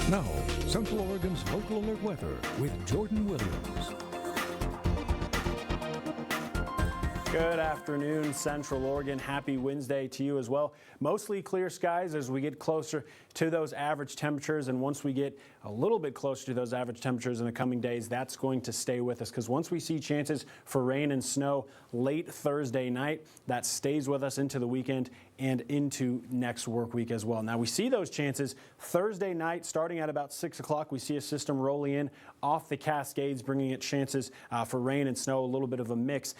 Now, Central Oregon's local alert weather with Jordan Williams. Good afternoon, Central Oregon. Happy Wednesday to you as well. Mostly clear skies as we get closer to those average temperatures. And once we get a little bit closer to those average temperatures in the coming days, that's going to stay with us, because once we see chances for rain and snow late Thursday night, that stays with us into the weekend and into next work week as well. Now, we see those chances Thursday night starting at about 6 o'clock. We see a system rolling in off the Cascades, bringing it chances for rain and snow, a little bit of a mix.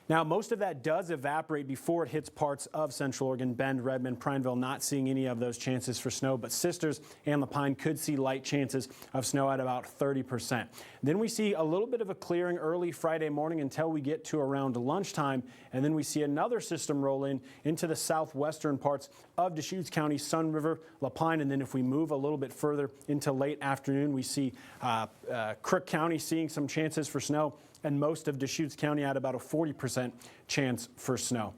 Now, most of that does evaporate before it hits parts of Central Oregon. Bend, Redmond, Prineville not seeing any of those chances for snow, but Sisters and Lapine could see light chances of snow at about 30%. Then we see a little bit of a clearing early Friday morning until we get to around lunchtime, and then we see another system roll in into the southwestern parts of Deschutes County, Sun River, Lapine, and then if we move a little bit further into late afternoon, we see Crook County seeing some chances for snow, and most of Deschutes County at about a 40% chance for snow.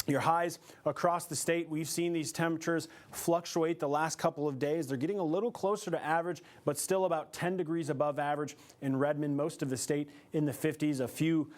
Your highs across the state, we've seen these temperatures fluctuate the last couple of days. They're getting a little closer to average, but still about 10 degrees above average in Redmond, most of the state in the 50s. A few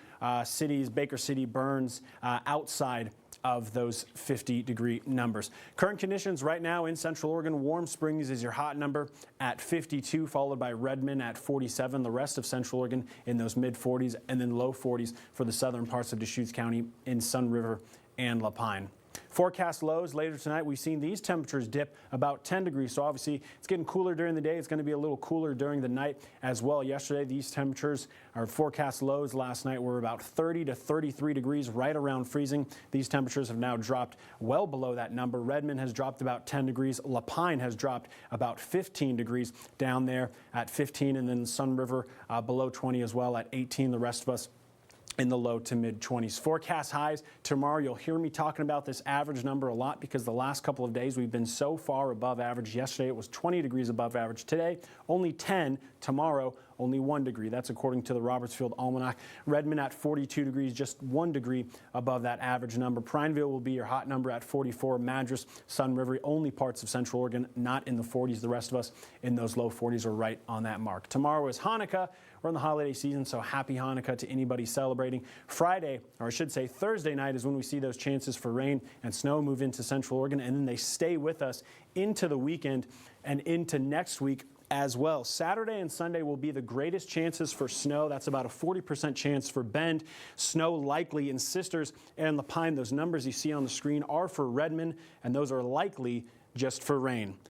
cities, Baker City, Burns, outside of those 50-degree numbers. Current conditions right now in Central Oregon, Warm Springs is your hot number at 52, followed by Redmond at 47. The rest of Central Oregon in those mid-40s, and then low 40s for the southern parts of Deschutes County in Sun River and Lapine. Forecast lows later tonight. We've seen these temperatures dip about 10 degrees. So obviously it's getting cooler during the day. It's going to be a little cooler during the night as well. Yesterday, these temperatures, our forecast lows last night were about 30 to 33 degrees, right around freezing. These temperatures have now dropped well below that number. Redmond has dropped about 10 degrees. Lapine has dropped about 15 degrees down there at 15, and then Sun River below 20 as well at 18. The rest of us in the low to mid 20s. Forecast highs tomorrow. You'll hear me talking about this average number a lot because the last couple of days we've been so far above average. Yesterday it was 20 degrees above average. Today only 10. Tomorrow only 1 degree. That's according to the Robertsfield Almanac. Redmond at 42 degrees, just 1 degree above that average number. Prineville will be your hot number at 44. Madras, Sun River, only parts of Central Oregon not in the 40s. The rest of us in those low 40s are right on that mark. Tomorrow is Hanukkah. We're in the holiday season, so happy Hanukkah to anybody celebrating. Friday, or I should say Thursday night, is when we see those chances for rain and snow move into Central Oregon, and then they stay with us into the weekend and into next week as well. Saturday and Sunday will be the greatest chances for snow. That's about a 40% chance for Bend. Snow likely in Sisters and Lapine. Those numbers you see on the screen are for Redmond, and those are likely just for rain.